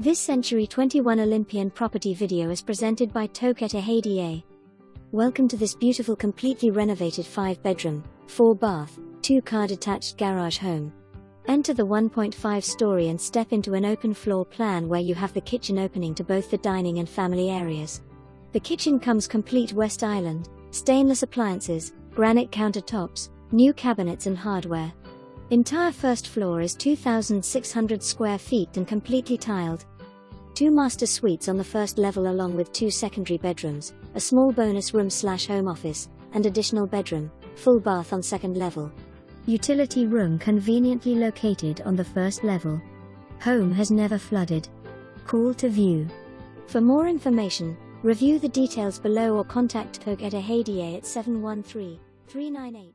This Century 21 Olympian property video is presented by Katy. Welcome to this beautiful completely renovated 5-bedroom, 4-bath, 2-car detached garage home. Enter the 1.5-story and step into an open floor plan where you have the kitchen opening to both the dining and family areas. The kitchen comes complete West Island, stainless appliances, granite countertops, new cabinets and hardware. Entire first floor is 2,600 square feet and completely tiled. 2 master suites on the first level along with 2 secondary bedrooms, a small bonus room/home office, and additional bedroom, full bath on second level. Utility room conveniently located on the first level. Home has never flooded. Cool to view. For more information, review the details below or contact Katy at 713-398.